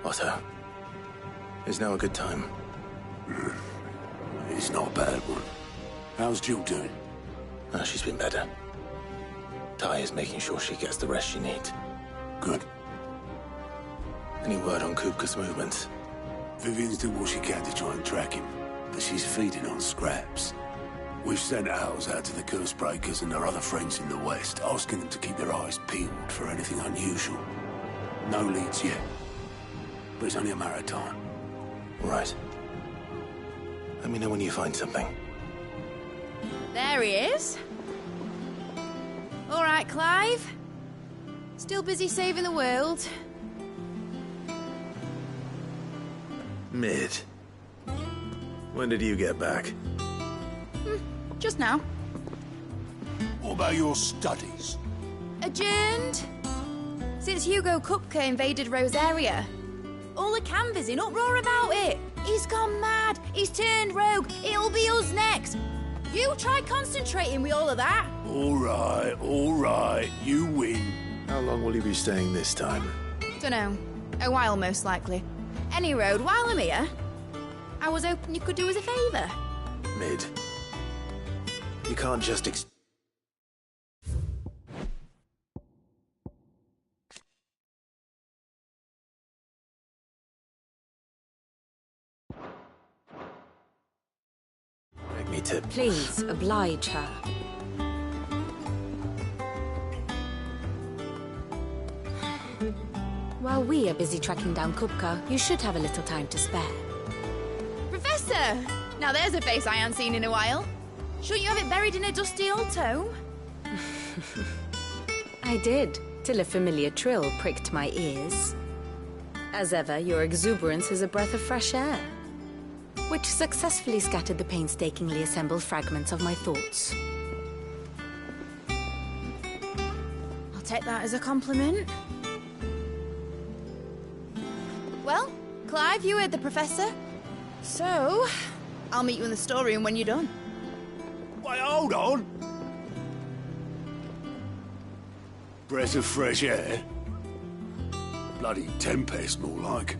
Otto, is now a good time? It's not a bad one. How's Jill doing? Oh, she's been better. Ty is making sure she gets the rest she needs. Good. Any word on Kupka's movements? Vivian's doing what she can to try and track him, but she's feeding on scraps. We've sent ours out to the Curse Breakers and their other friends in the West, asking them to keep their eyes peeled for anything unusual. No leads yet, but it's only a matter of time. Right. Let me know when you find something. There he is. All right, Clive. Still busy saving the world. Mid. When did you get back? Just now. What about your studies? Adjourned. Since Hugo Kupka invaded Rosaria. All the canvass in uproar about it. He's gone mad. He's turned rogue. It'll be us next. You try concentrating with all of that. All right. You win. How long will you be staying this time? Dunno. A while, most likely. Any road, while I'm here, I was hoping you could do us a favour. Mid. You can't just Make me tip. Please, oblige her. While we are busy tracking down Kupka, you should have a little time to spare. Professor! Now there's a face I haven't seen in a while. Shouldn't you have it buried in a dusty old tome? I did, till a familiar trill pricked my ears. As ever, your exuberance is a breath of fresh air, which successfully scattered the painstakingly assembled fragments of my thoughts. I'll take that as a compliment. Well, Clive, you heard the Professor. So, I'll meet you in the storeroom when you're done. Wait, hold on. Breath of fresh air? Bloody tempest, more like.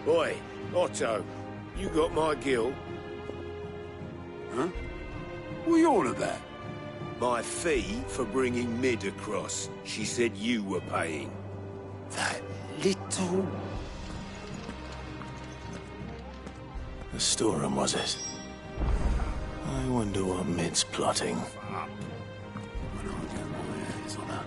Oi, Otto, you got my gill? Huh? What are you on about? My fee for bringing Mid across. She said you were paying. That little... The storeroom, was it? I wonder what Mid's plotting. When I get my hands on her.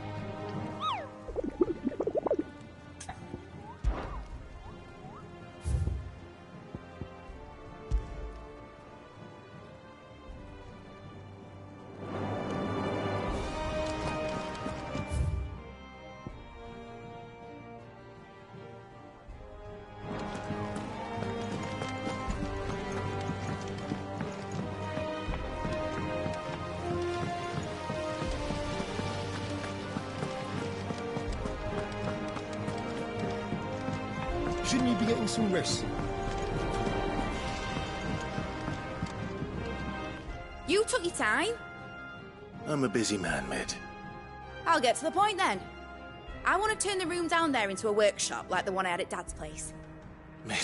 Shouldn't you be getting some rest? You took your time. I'm a busy man, Mid. I'll get to the point then. I want to turn the room down there into a workshop like the one I had at Dad's place. Mid,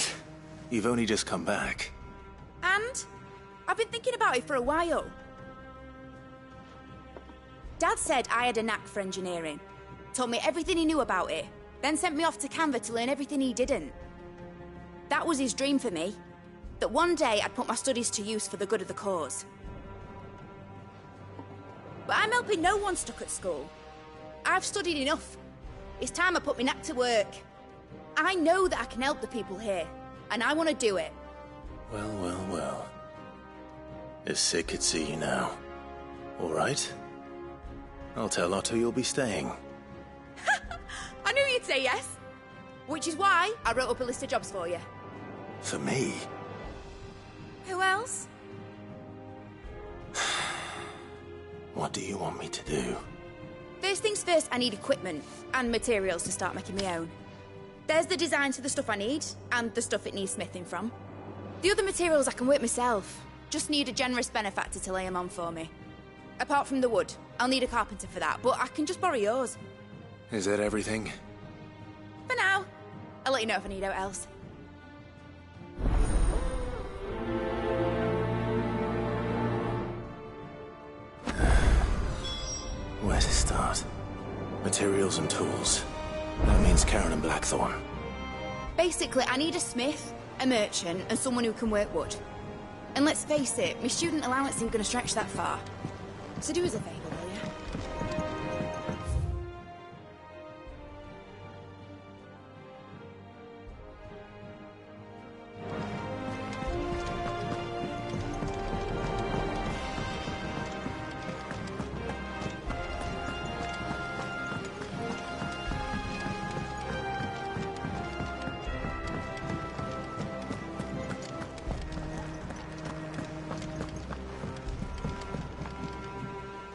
you've only just come back. And I've been thinking about it for a while. Dad said I had a knack for engineering. Told me everything he knew about it. Then sent me off to Canva to learn everything he didn't. That was his dream for me. That one day I'd put my studies to use for the good of the cause. But I'm helping no one stuck at school. I've studied enough. It's time I put my knack to work. I know that I can help the people here, and I want to do it. Well. If Sid could see you now. All right. I'll tell Otto you'll be staying. I knew you'd say yes. Which is why I wrote up a list of jobs for you. For me? Who else? What do you want me to do? First things first, I need equipment and materials to start making my own. There's the designs for the stuff I need, and the stuff it needs smithing from. The other materials I can work myself. Just need a generous benefactor to lay them on for me. Apart from the wood. I'll need a carpenter for that, but I can just borrow yours. Is that everything? For now. I'll let you know if I need out else. Where to start? Materials and tools. That means Karen and Blackthorn. Basically, I need a smith, a merchant, and someone who can work wood. And let's face it, my student allowance isn't going to stretch that far. So do us a favour, will you?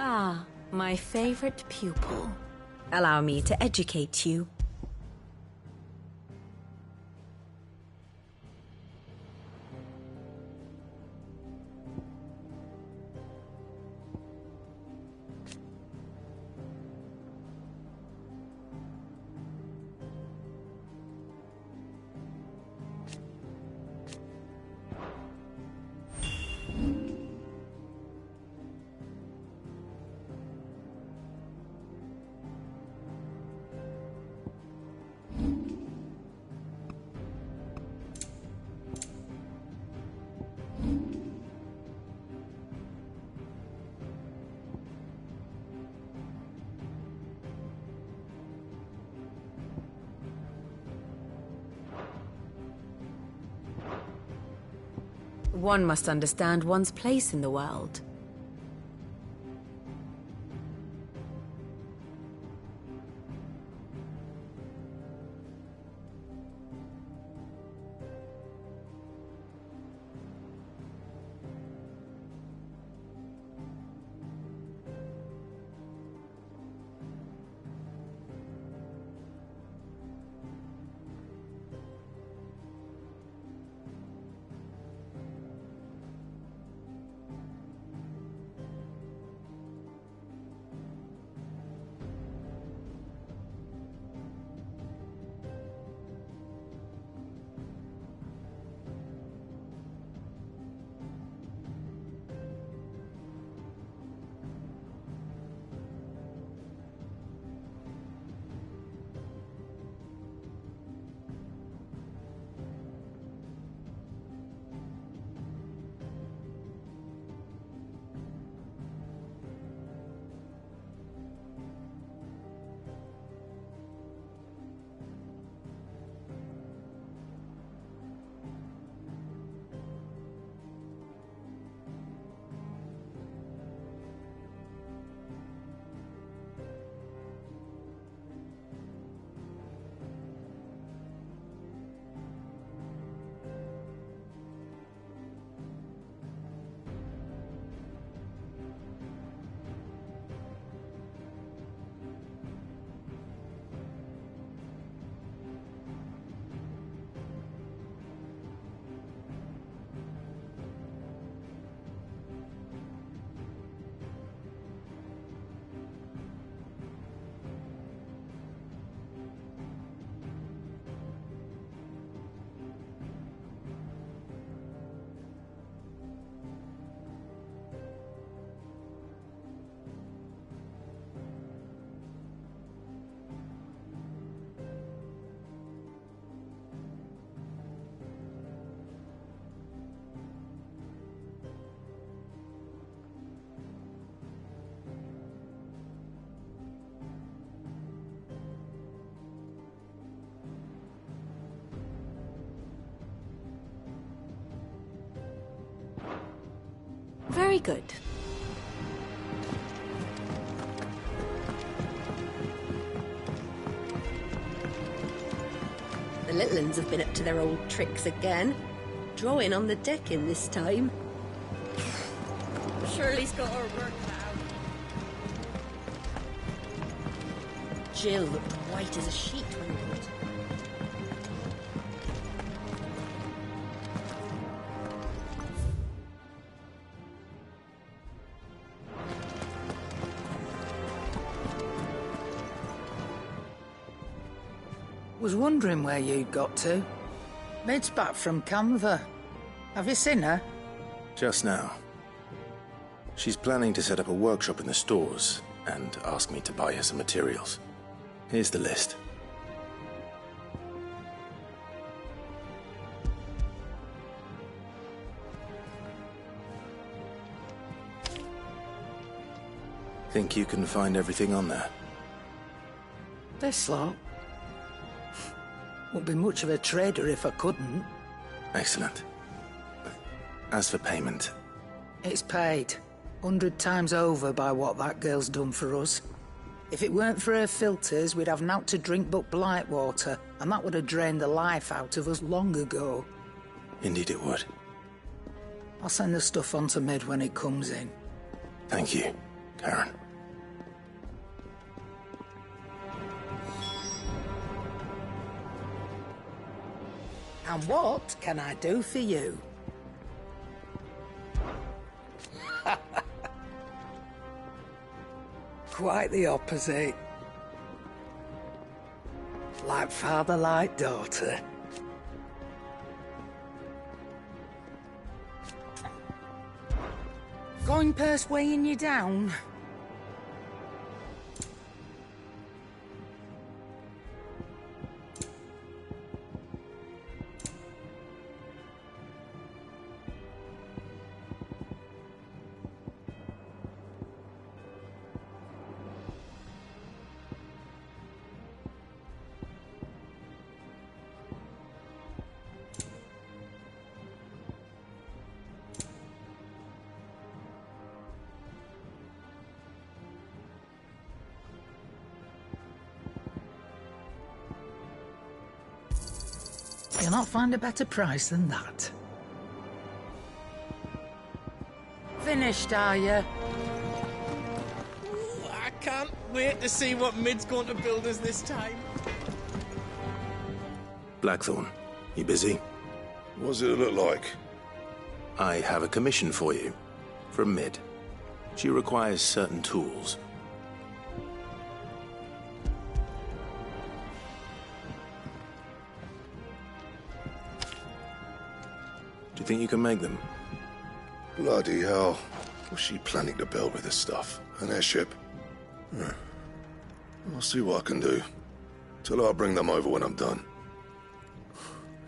Ah, my favorite pupil. Allow me to educate you. One must understand one's place in the world. Very good. The little uns have been up to their old tricks again. Drawing on the decking this time. Shirley's got her work out. Jill looked white as a sheet when we went. Was wondering where you'd got to. Mid's back from Canva. Have you seen her? Just now. She's planning to set up a workshop in the stores and ask me to buy her some materials. Here's the list. Think you can find everything on there? This lot? Wouldn't be much of a trader if I couldn't. Excellent. As for payment... It's paid. 100 times over by what that girl's done for us. If it weren't for her filters, we'd have naught to drink but blight water, and that would have drained the life out of us long ago. Indeed it would. I'll send the stuff on to Mid when it comes in. Thank you, Karen. And what can I do for you? Quite the opposite. Like father, like daughter. Going purse weighing you down? You'll not find a better price than that. Finished, are you? Ooh, I can't wait to see what Mid's going to build us this time. Blackthorn, you busy? What does it look like? I have a commission for you. From Mid. She requires certain tools. Do you think you can make them? Bloody hell. What's she planning to build with this stuff? An airship? I'll see what I can do. Tell her I'll bring them over when I'm done.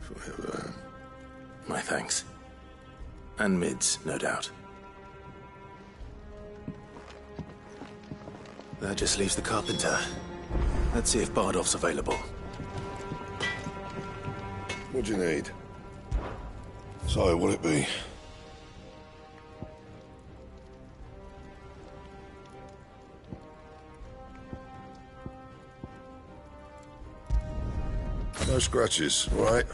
If I ever am. My thanks. And Mid's, no doubt. That just leaves the carpenter. Let's see if Bardolph's available. What do you need? So, what'll it be? No scratches, all right?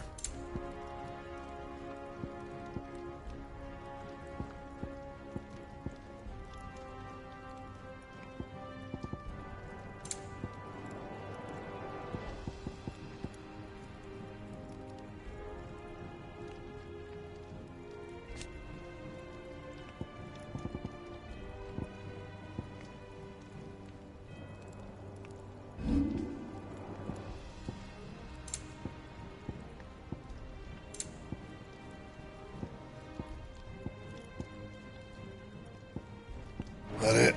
That it?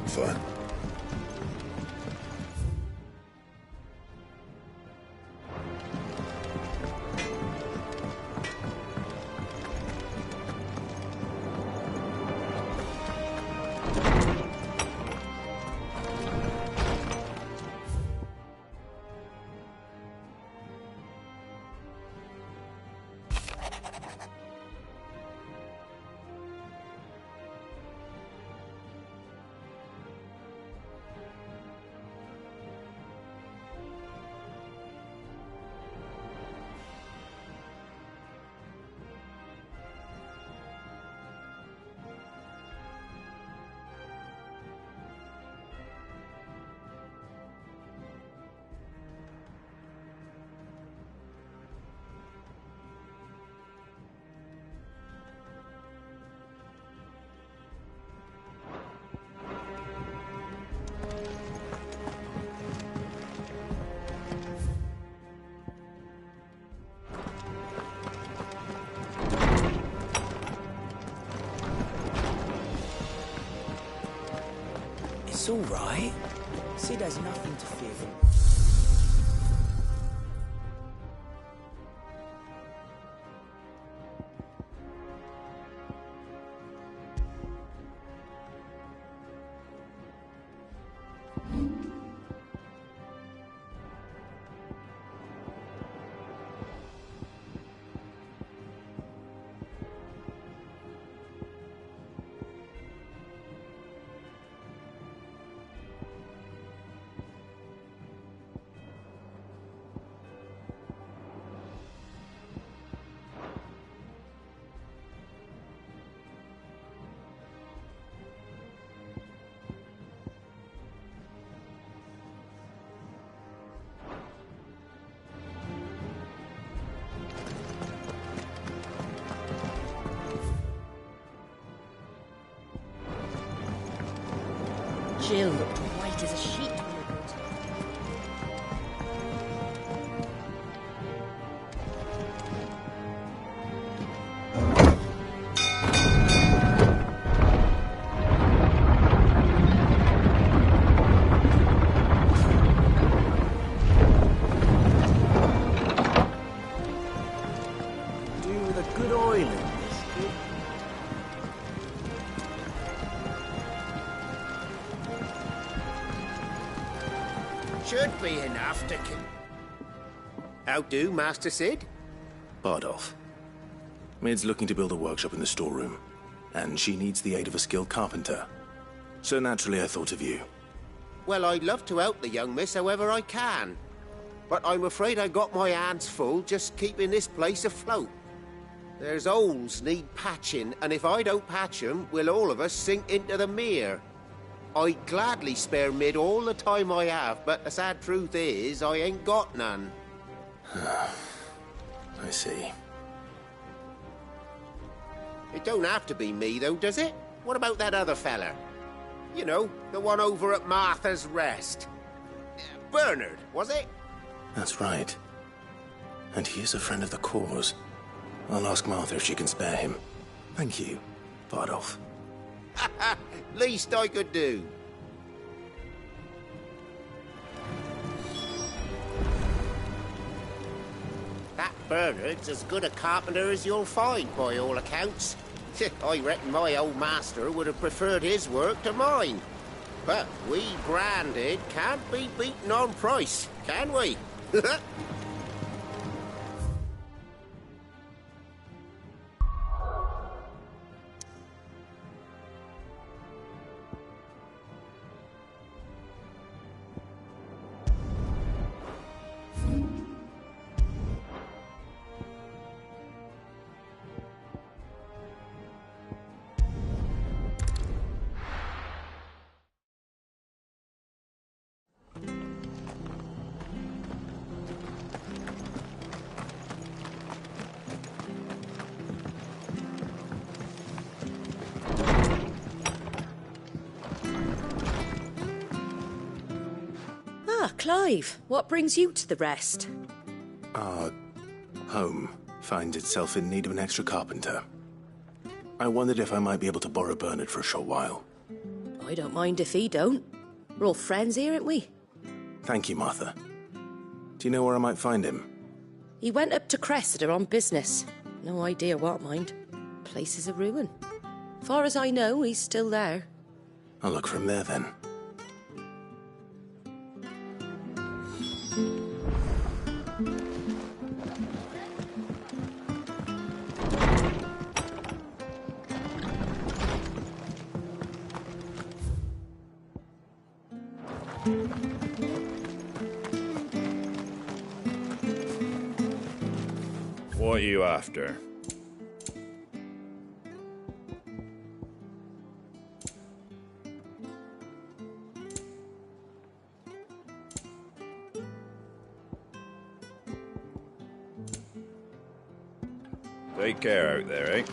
Fine. It's all right. Sid has nothing to fear. Jill looked white as a sheet when we brought her. Do with a good oil in this, kid. Should be enough to keep. How do, Master Sid? Bardolph. Mid's looking to build a workshop in the storeroom, and she needs the aid of a skilled carpenter. So naturally I thought of you. Well, I'd love to help the young miss however I can. But I'm afraid I got my hands full just keeping this place afloat. There's holes need patching, and if I don't patch them, we'll all of us sink into the mere. I'd gladly spare Mid all the time I have, but the sad truth is, I ain't got none. I see. It don't have to be me, though, does it? What about that other fella? You know, the one over at Martha's Rest. Bernard, was it? That's right. And he is a friend of the cause. I'll ask Martha if she can spare him. Thank you, Bardolph. Least I could do. That Bernard's as good a carpenter as you'll find, by all accounts. I reckon my old master would have preferred his work to mine. But we branded can't be beaten on price, can we? Clive, what brings you to the Rest? Our home finds itself in need of an extra carpenter. I wondered if I might be able to borrow Bernard for a short while. I don't mind if he don't. We're all friends here, aren't we? Thank you, Martha. Do you know where I might find him? He went up to Cressida on business. No idea what, mind. Place is a ruin. Far as I know, he's still there. I'll look from there then. What are you after? Take care out there, eh?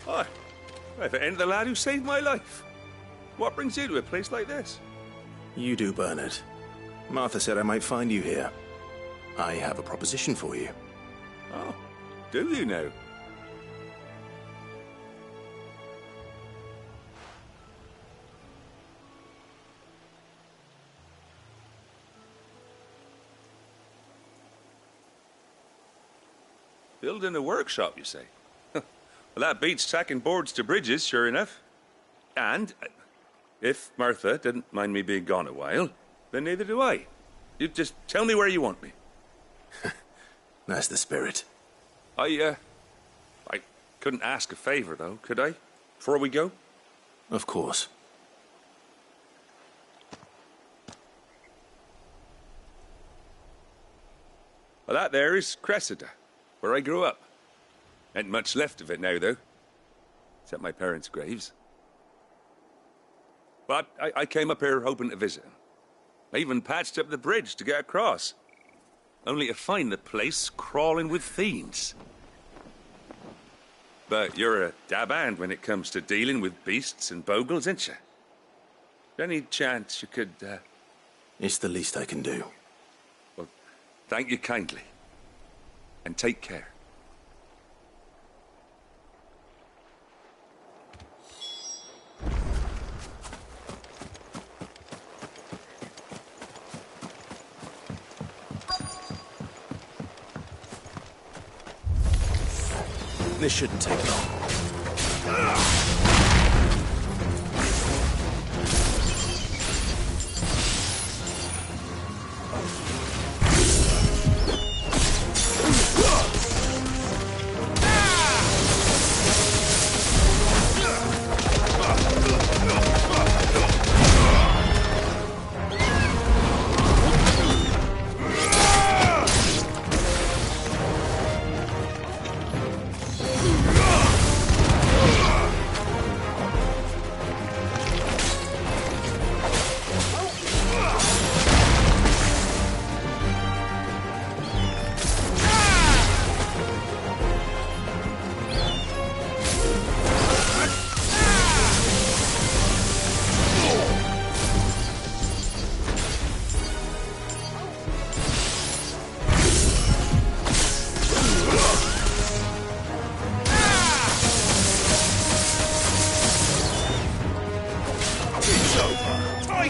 Hi. If it ain't the lad who saved my life. What brings you to a place like this? You do, Bernard. Martha said I might find you here. I have a proposition for you. Oh, do you now? Building a workshop, you say? Well, that beats tacking boards to bridges, sure enough. And if Martha didn't mind me being gone a while, then neither do I. You just tell me where you want me. That's the spirit. I couldn't ask a favor, though, could I? Before we go? Of course. Well, that there is Cressida, where I grew up. Ain't much left of it now, though. Except my parents' graves. But I came up here hoping to visit them. I even patched up the bridge to get across. Only to find the place crawling with fiends. But you're a dab hand when it comes to dealing with beasts and bogles, ain't you? Any chance you could, It's the least I can do. Well, thank you kindly. And take care. This shouldn't take long.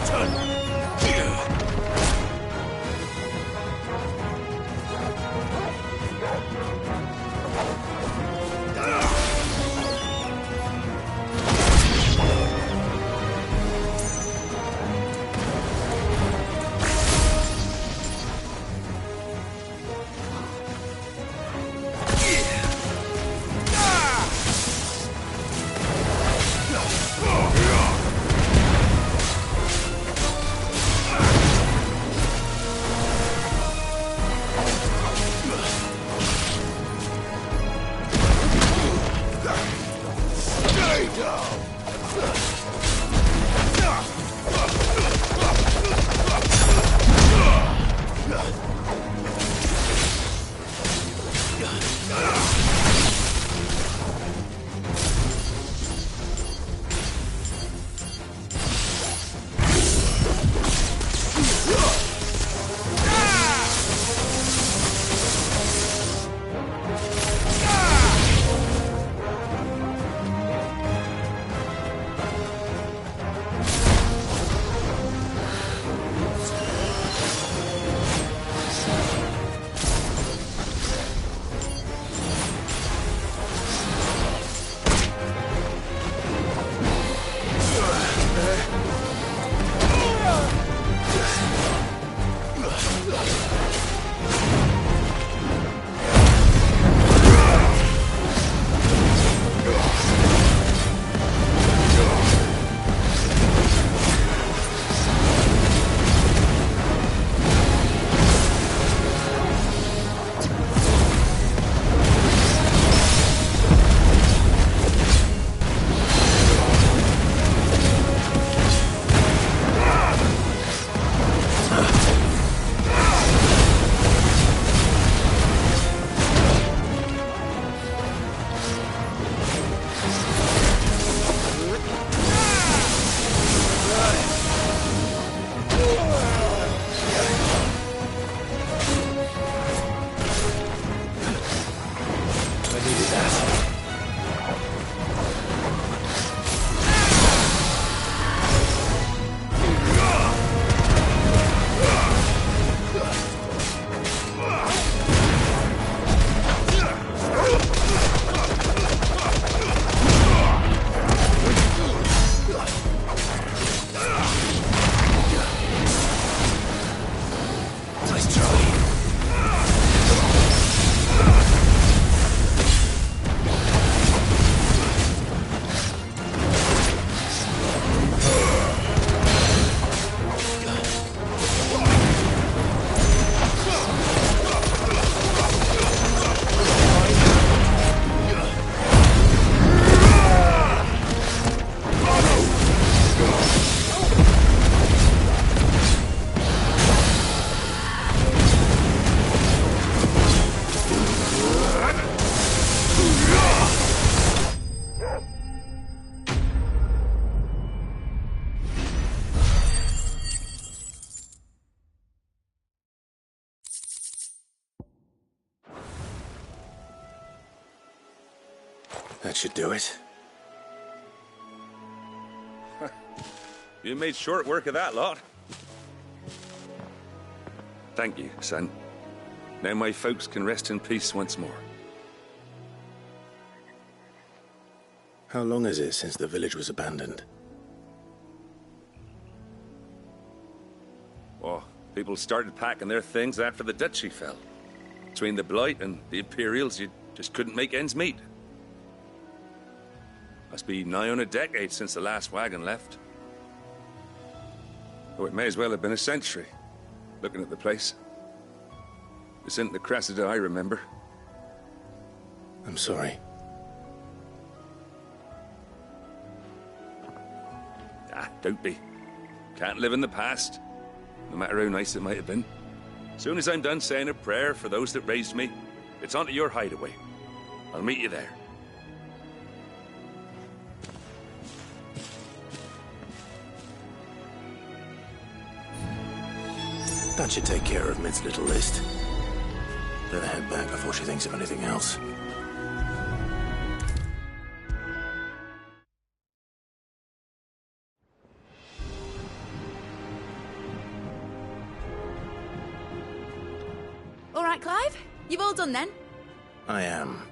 Titan! That should do it. You made short work of that lot. Thank you, son. Now my folks can rest in peace once more. How long is it since the village was abandoned? Oh, people started packing their things after the duchy fell. Between the Blight and the Imperials, you just couldn't make ends meet. Must be nigh on a decade since the last wagon left. Oh, it may as well have been a century, looking at the place. This isn't the Cressida I remember. I'm sorry. Ah, don't be. Can't live in the past, no matter how nice it might have been. Soon as I'm done saying a prayer for those that raised me, it's on to your hideaway. I'll meet you there. That should take care of Mid's little list. Better head back before she thinks of anything else. Clive? You've all done then? I am.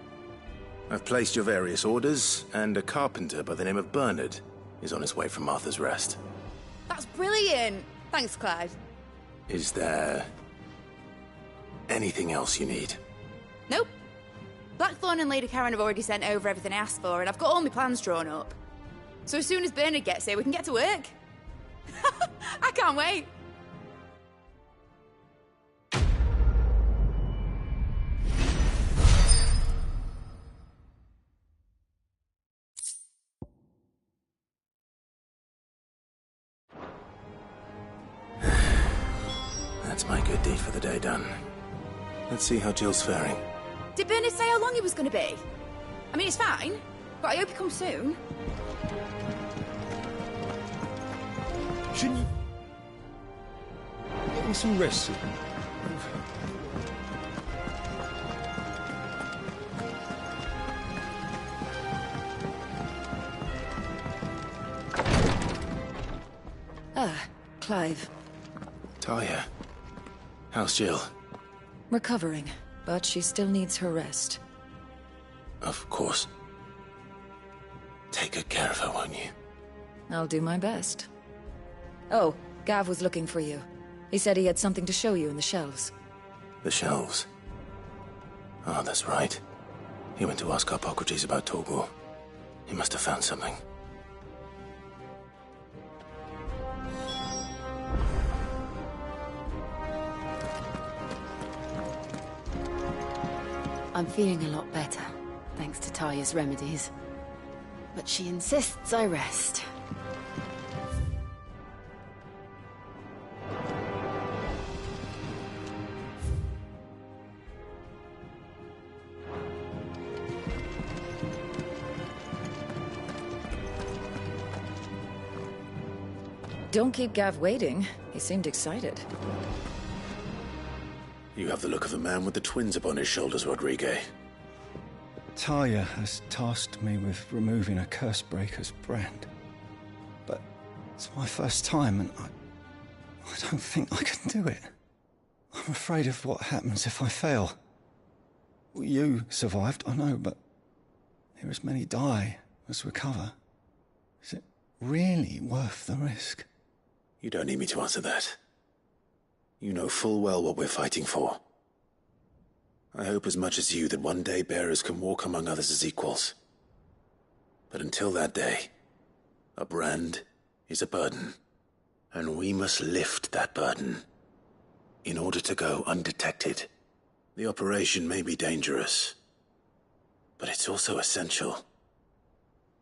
I've placed your various orders, and a carpenter by the name of Bernard is on his way from Arthur's Rest. That's brilliant! Thanks, Clive. Is there anything else you need? Nope. Blackthorn and Lady Karen have already sent over everything I asked for, and I've got all my plans drawn up. So as soon as Bernard gets here, we can get to work. I can't wait. That's my good deed for the day done. Let's see how Jill's faring. Did Bernard say how long he was going to be? I mean, it's fine, but I hope he comes soon. Shouldn't you... Getting some rest. Ah, Clive. Talia, how's Jill? Recovering, but she still needs her rest. Of course. Take good care of her, won't you? I'll do my best. Oh, Gav was looking for you. He said he had something to show you in the shelves. The shelves? Oh, that's right. He went to ask Harpocrates about Torgor. He must have found something. I'm feeling a lot better, thanks to Talia's remedies. But she insists I rest. Don't keep Gav waiting. He seemed excited. You have the look of a man with the twins upon his shoulders, Rodrigue. Talia has tasked me with removing a Cursebreaker's brand. But it's my first time, and I don't think I can do it. I'm afraid of what happens if I fail. You survived, I know, but here as many die as recover. Is it really worth the risk? You don't need me to answer that. You know full well what we're fighting for. I hope as much as you that one day bearers can walk among others as equals. But until that day, a brand is a burden, and we must lift that burden in order to go undetected. The operation may be dangerous, but it's also essential,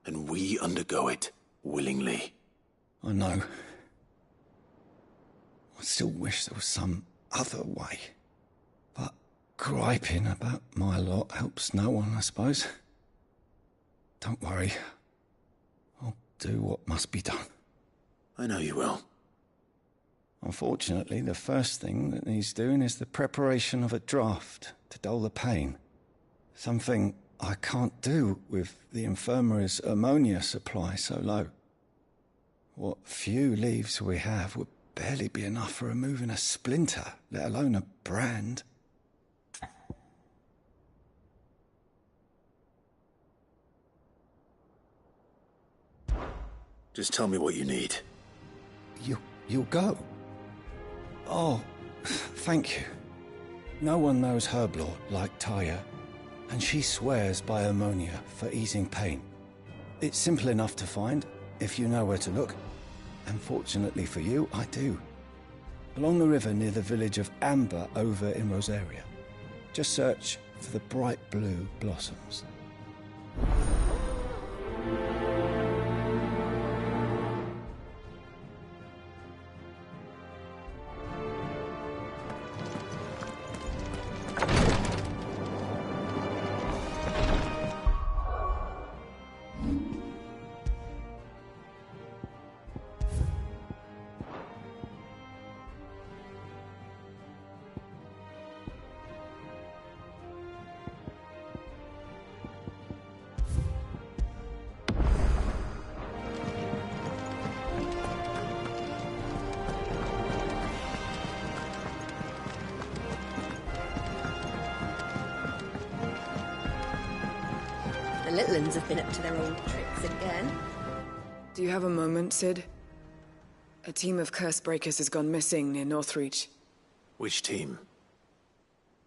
and we undergo it willingly. I know. I still wish there was some other way. But griping about my lot helps no one, I suppose. Don't worry. I'll do what must be done. I know you will. Unfortunately, the first thing that needs doing is the preparation of a draft to dull the pain. Something I can't do with the infirmary's ammonia supply so low. What few leaves we have would barely be enough for removing a splinter, let alone a brand. Just tell me what you need. You'll go? Oh, thank you. No one knows Herblore like Talia, and she swears by ammonia for easing pain. It's simple enough to find, if you know where to look. And fortunately for you, I do. Along the river near the village of Amber over in Rosaria. Just search for the bright blue blossoms. little uns have been up to their old tricks again. Do you have a moment, Sid? A team of curse breakers has gone missing near Northreach. Which team?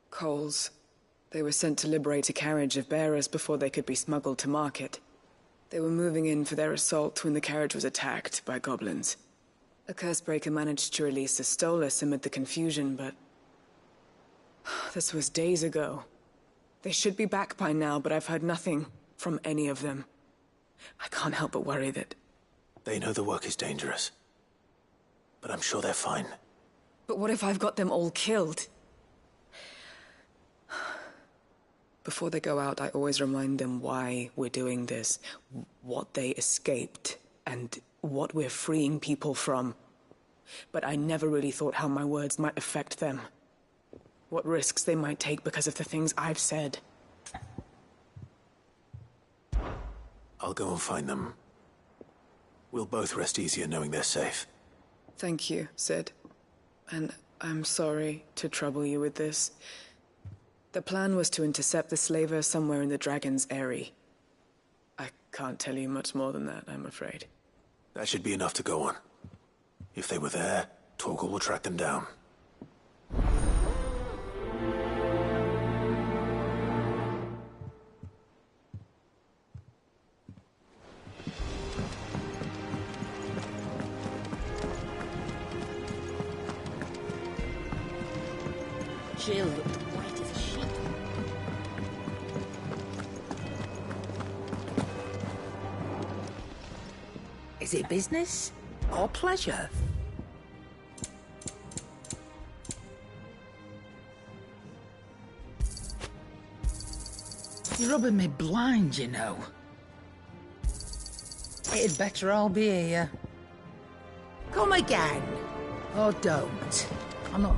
Coles. They were sent to liberate a carriage of bearers before they could be smuggled to market. They were moving in for their assault when the carriage was attacked by goblins. A cursebreaker managed to release a Stolas amid the confusion, but... this was days ago. They should be back by now, but I've heard nothing from any of them. I can't help but worry that... They know the work is dangerous. But I'm sure they're fine. But what if I've got them all killed? Before they go out, I always remind them why we're doing this, what they escaped, and what we're freeing people from. But I never really thought how my words might affect them. What risks they might take because of the things I've said. I'll go and find them. We'll both rest easier knowing they're safe. Thank you, Sid. And I'm sorry to trouble you with this. The plan was to intercept the slaver somewhere in the Dragon's Eyrie. I can't tell you much more than that, I'm afraid. That should be enough to go on. If they were there, Torgal will track them down. Jill looked white as a sheet. Is it business or pleasure? You're rubbing me blind, you know. It'd better all be here. Come again. Or don't. I'm not...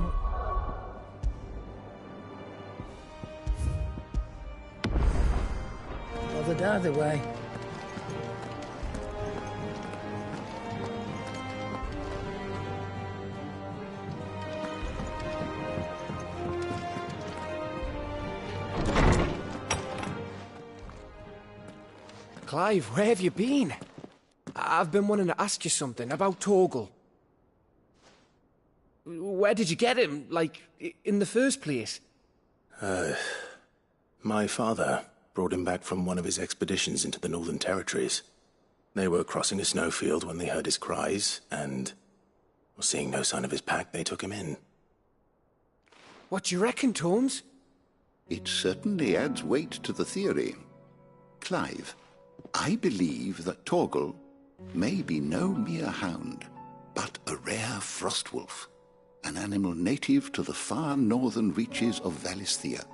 bothered either way. Clive, where have you been? I've been wanting to ask you something about Torgal. Where did you get him, like, in the first place? My father brought him back from one of his expeditions into the Northern Territories. They were crossing a snowfield when they heard his cries, and, seeing no sign of his pack, they took him in. What do you reckon, Tomes? It certainly adds weight to the theory. Clive, I believe that Torgal may be no mere hound, but a rare frostwolf, an animal native to the far northern reaches of Valisthea.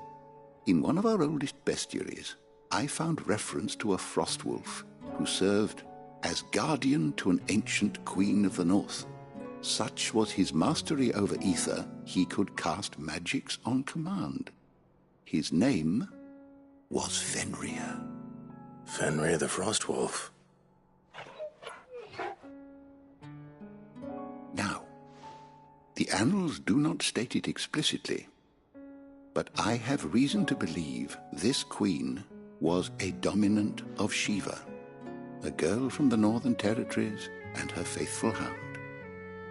In one of our oldest bestiaries, I found reference to a frostwolf who served as guardian to an ancient queen of the north. Such was his mastery over ether, he could cast magics on command. His name was Fenrir. Fenrir the Frostwolf. Now, the annals do not state it explicitly, but I have reason to believe this queen was a dominant of Shiva, a girl from the Northern Territories and her faithful hound.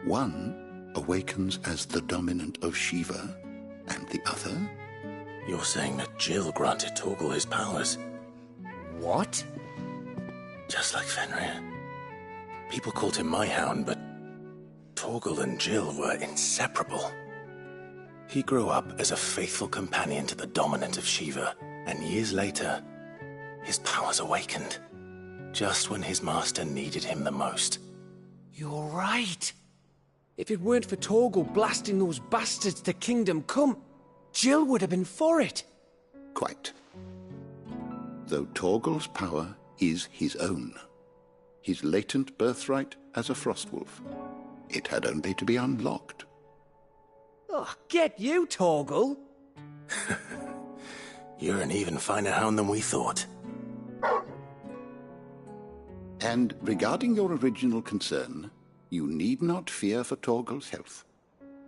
One awakens as the dominant of Shiva, and the other... You're saying that Jill granted Torgal his powers? What? Just like Fenrir. People called him my hound, but Torgal and Jill were inseparable. He grew up as a faithful companion to the dominant of Shiva, and years later, his powers awakened, just when his master needed him the most. You're right. If it weren't for Torgal blasting those bastards to Kingdom Come, Jill would have been for it. Quite. Though Torgal's power is his own, his latent birthright as a Frostwolf, it had only to be unlocked. Oh, get you, Torgal! You're an even finer hound than we thought. And regarding your original concern, you need not fear for Torgal's health.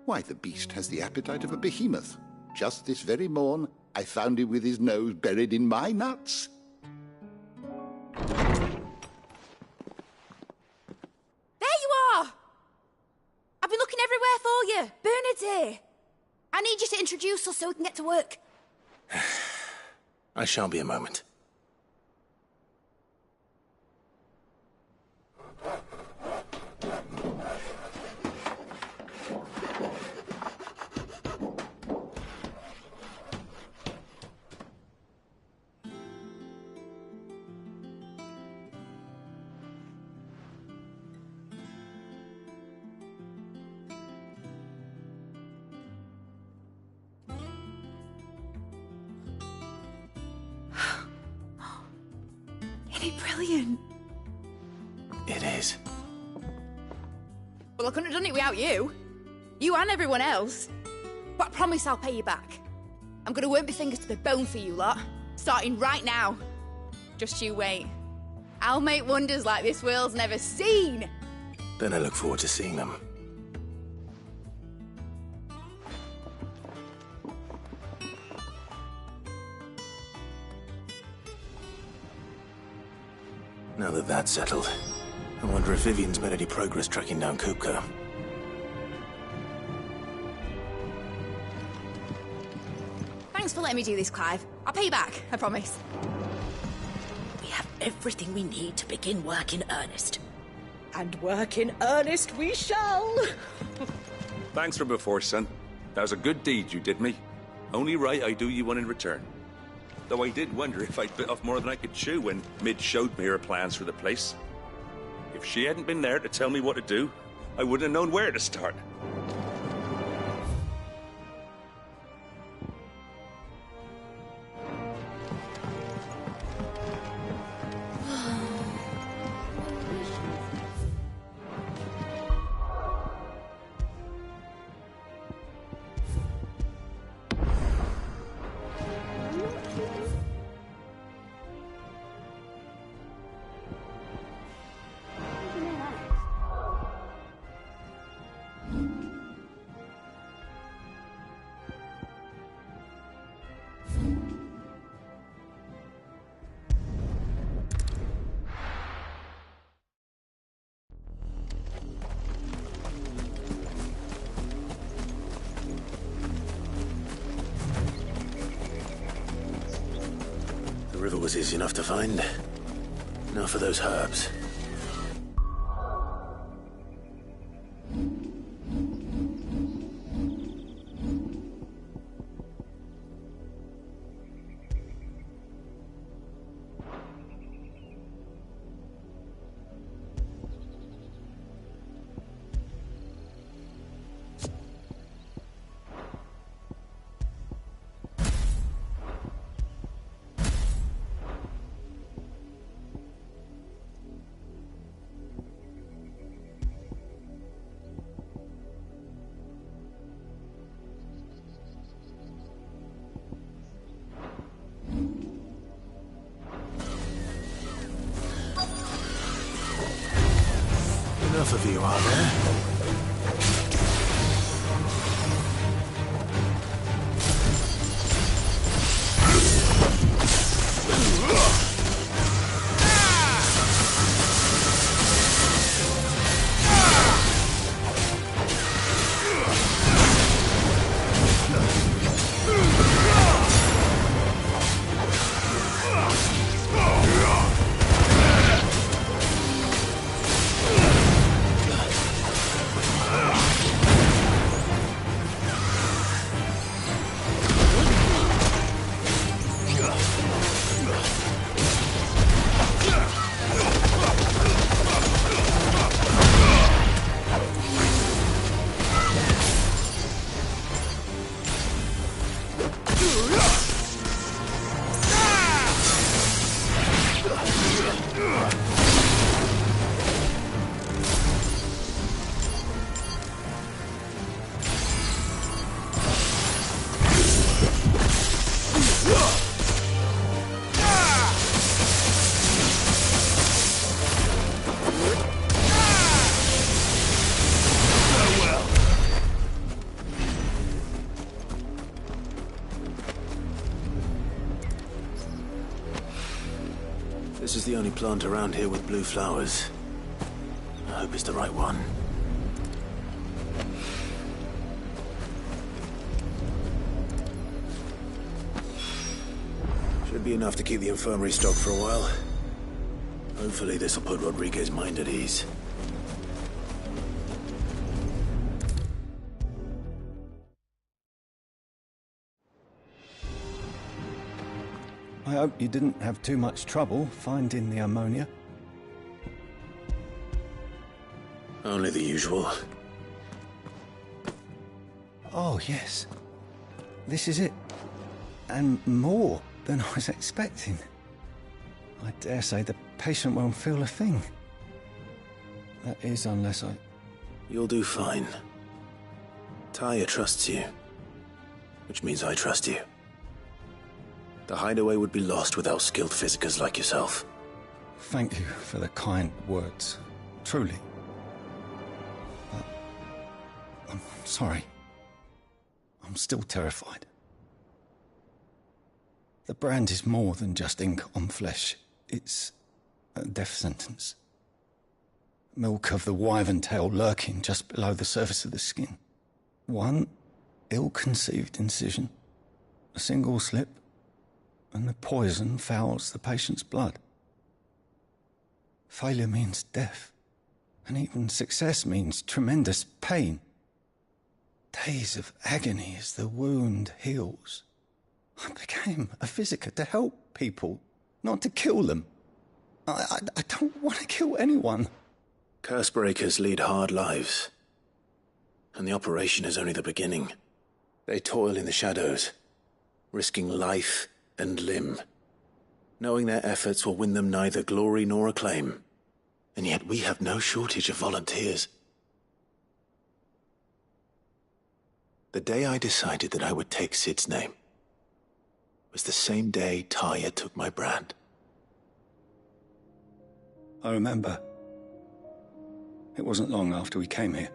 Why, the beast has the appetite of a behemoth. Just this very morn, I found him with his nose buried in my nuts. everywhere for you. Bernard's here. I need you to introduce us so we can get to work. I shan't be a moment. Isn't it brilliant? It is. Well, I couldn't have done it without you. You and everyone else. But I promise I'll pay you back. I'm gonna work my fingers to the bone for you lot. Starting right now. Just you wait. I'll make wonders like this world's never seen. Then I look forward to seeing them. Now that that's settled, I wonder if Vivian's made any progress tracking down Kupka. Thanks for letting me do this, Clive. I'll pay you back, I promise. We have everything we need to begin work in earnest. And work in earnest we shall! Thanks for before, son. That was a good deed you did me. Only right I do you one in return. Though I did wonder if I'd bit off more than I could chew when Mid showed me her plans for the place. If she hadn't been there to tell me what to do, I wouldn't have known where to start. The river was easy enough to find. Now for those herbs. Enough of you, are there? This is the only plant around here with blue flowers. I hope it's the right one. Should be enough to keep the infirmary stocked for a while. Hopefully this will put Rodriguez's mind at ease. I hope you didn't have too much trouble finding the ammonia. Only the usual. Oh, yes. This is it. And more than I was expecting. I dare say the patient won't feel a thing. That is, unless I... You'll do fine. Taya trusts you. Which means I trust you. The hideaway would be lost without skilled physicers like yourself. Thank you for the kind words. Truly. But I'm sorry. I'm still terrified. The brand is more than just ink on flesh. It's a death sentence. Milk of the wyvern tail lurking just below the surface of the skin. One ill-conceived incision, a single slip, and the poison fouls the patient's blood. Failure means death, and even success means tremendous pain. Days of agony as the wound heals. I became a physiker to help people, not to kill them. I don't want to kill anyone. Cursebreakers lead hard lives. And the operation is only the beginning. They toil in the shadows, risking life and limb, knowing their efforts will win them neither glory nor acclaim. And yet we have no shortage of volunteers. The day I decided that I would take Sid's name was the same day Taya took my brand. I remember. It wasn't long after we came here.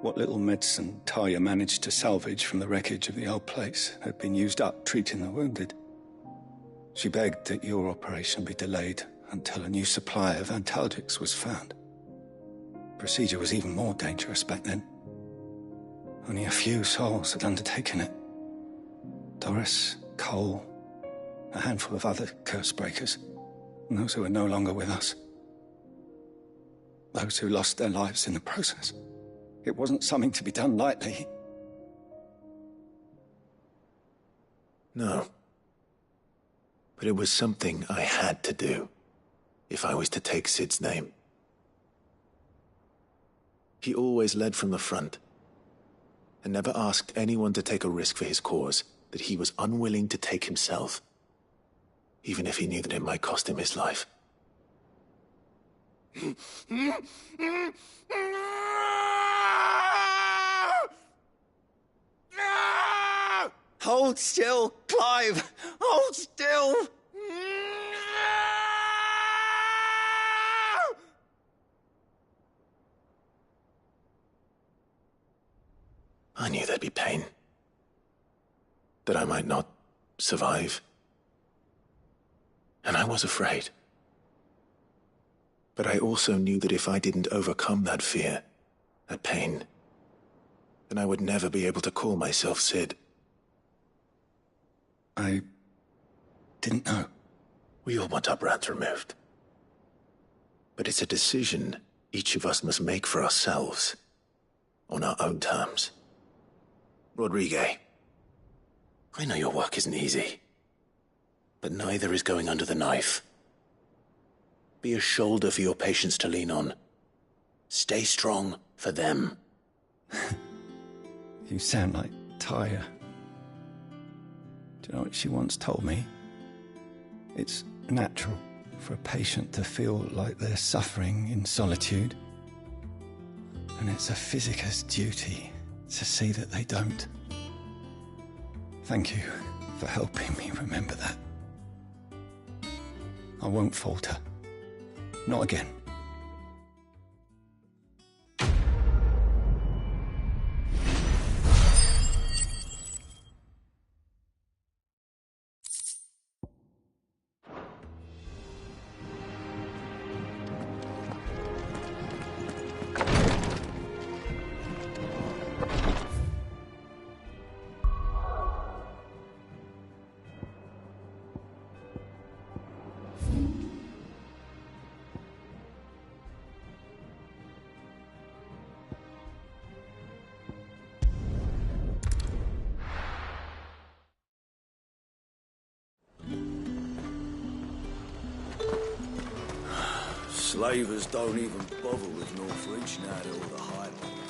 What little medicine Taya managed to salvage from the wreckage of the old place had been used up treating the wounded. She begged that your operation be delayed until a new supply of antalgics was found. Procedure was even more dangerous back then. Only a few souls had undertaken it. Doris, Cole, a handful of other curse-breakers, and those who are no longer with us. Those who lost their lives in the process. It wasn't something to be done lightly. No. But it was something I had to do, if I was to take Sid's name. He always led from the front, and never asked anyone to take a risk for his cause that he was unwilling to take himself, even if he knew that it might cost him his life. Hold still, Clive! Hold still! I knew there'd be pain. That I might not survive. And I was afraid. But I also knew that if I didn't overcome that fear, that pain, then I would never be able to call myself Sid. I didn't know. We all want our brands removed. But it's a decision each of us must make for ourselves, on our own terms. Rodriguez, I know your work isn't easy, but neither is going under the knife. Be a shoulder for your patients to lean on. Stay strong for them. You sound like Taya. Do you know what she once told me? It's natural for a patient to feel like they're suffering in solitude. And it's a physiker's duty to see that they don't. Thank you for helping me remember that. I won't falter. Not again. Slavers don't even bother with Northreach now that all the hype on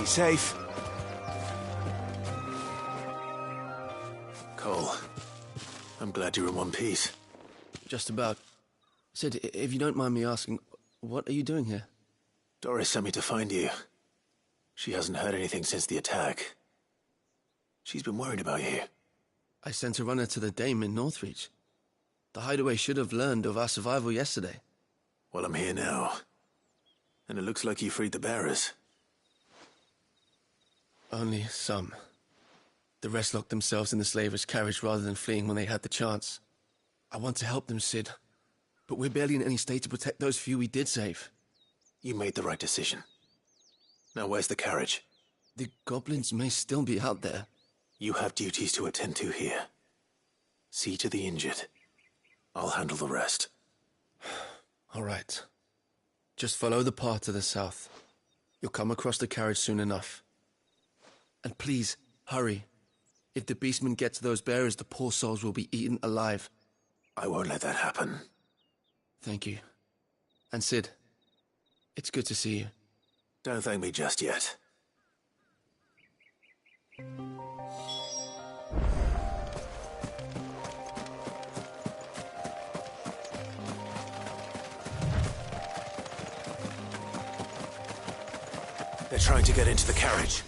Be safe. Cole, I'm glad you're in one piece. Just about. Sid, if you don't mind me asking, what are you doing here? Doris sent me to find you. She hasn't heard anything since the attack. She's been worried about you. I sent a runner to the Dame in Northreach. The hideaway should have learned of our survival yesterday. Well, I'm here now. And it looks like you freed the bearers. Only some. The rest locked themselves in the slavers' carriage rather than fleeing when they had the chance. I want to help them, Sid. But we're barely in any state to protect those few we did save. You made the right decision. Now where's the carriage? The goblins may still be out there. You have duties to attend to here. See to the injured. I'll handle the rest. All right. Just follow the path to the south. You'll come across the carriage soon enough. And please, hurry. If the beastmen get to those bearers, the poor souls will be eaten alive. I won't let that happen. Thank you. And Sid, it's good to see you. Don't thank me just yet. They're trying to get into the carriage.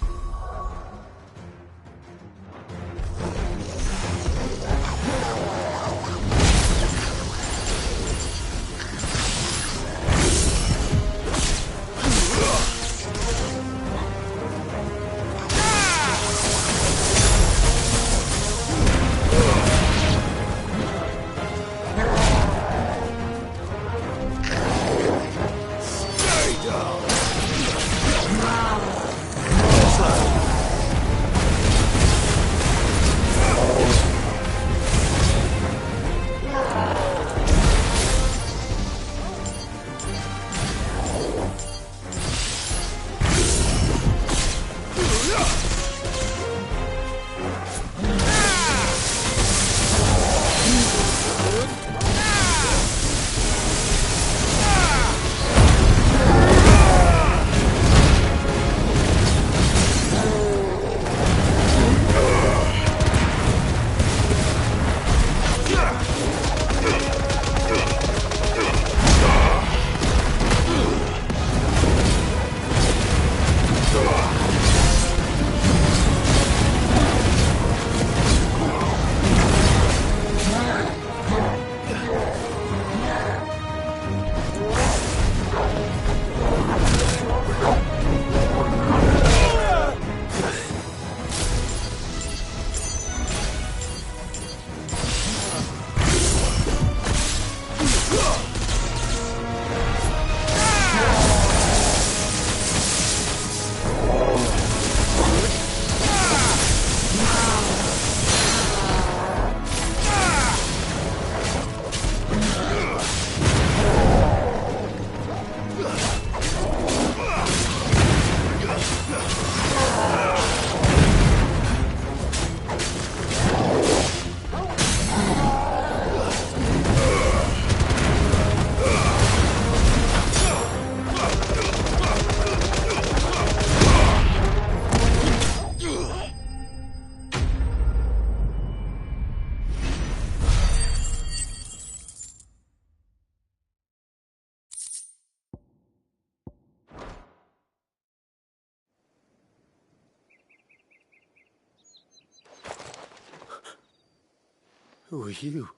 Who are you?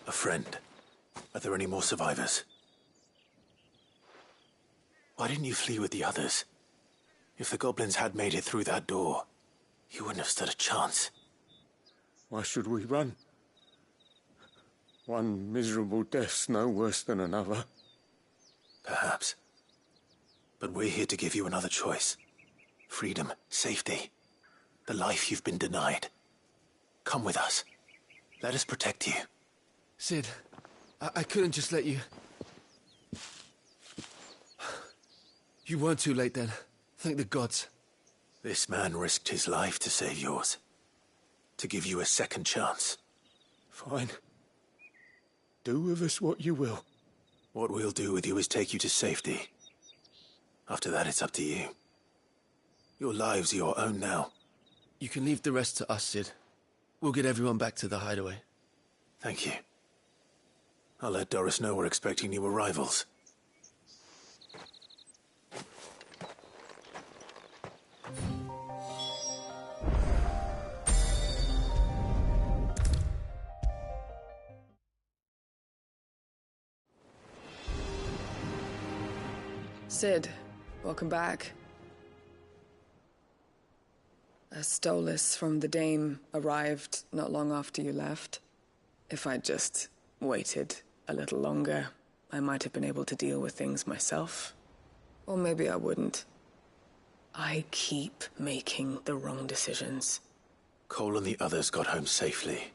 A friend. Are there any more survivors? Why didn't you flee with the others? If the goblins had made it through that door, you wouldn't have stood a chance. Why should we run? One miserable death's no worse than another. Perhaps. But we're here to give you another choice. Freedom, safety, the life you've been denied. Come with us. Let us protect you. Sid, I couldn't just let you... You weren't too late then. Thank the gods. This man risked his life to save yours. To give you a second chance. Fine. Do with us what you will. What we'll do with you is take you to safety. After that, it's up to you. Your lives are your own now. You can leave the rest to us, Sid. We'll get everyone back to the hideaway. Thank you. I'll let Doris know we're expecting new arrivals. Sid, welcome back. A Stolas from the Dame arrived not long after you left. If I'd just waited a little longer, I might have been able to deal with things myself. Or maybe I wouldn't. I keep making the wrong decisions. Cole and the others got home safely.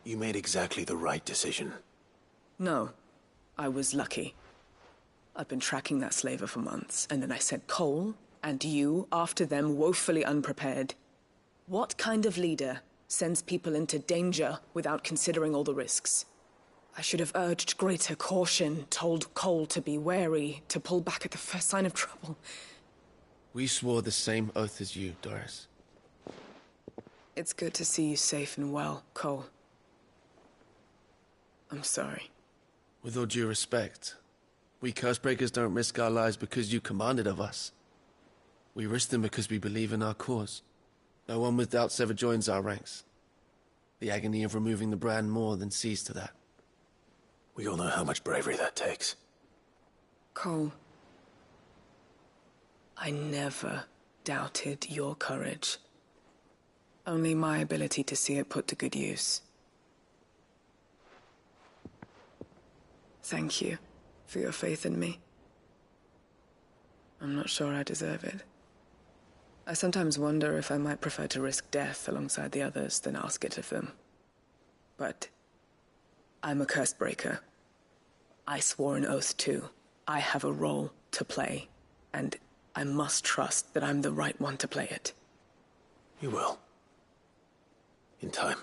You made exactly the right decision. No, I was lucky. I've been tracking that slaver for months, and then I sent Cole and you after them woefully unprepared. What kind of leader sends people into danger without considering all the risks? I should have urged greater caution, told Cole to be wary, to pull back at the first sign of trouble. We swore the same oath as you, Doris. It's good to see you safe and well, Cole. I'm sorry. With all due respect, we Cursebreakers don't risk our lives because you commanded of us. We risk them because we believe in our cause. No one with doubts ever joins our ranks. The agony of removing the brand more than sees to that. We all know how much bravery that takes. Cole, I never doubted your courage. Only my ability to see it put to good use. Thank you for your faith in me. I'm not sure I deserve it. I sometimes wonder if I might prefer to risk death alongside the others than ask it of them. But I'm a Cursebreaker. I swore an oath too. I have a role to play, and I must trust that I'm the right one to play it. You will. In time.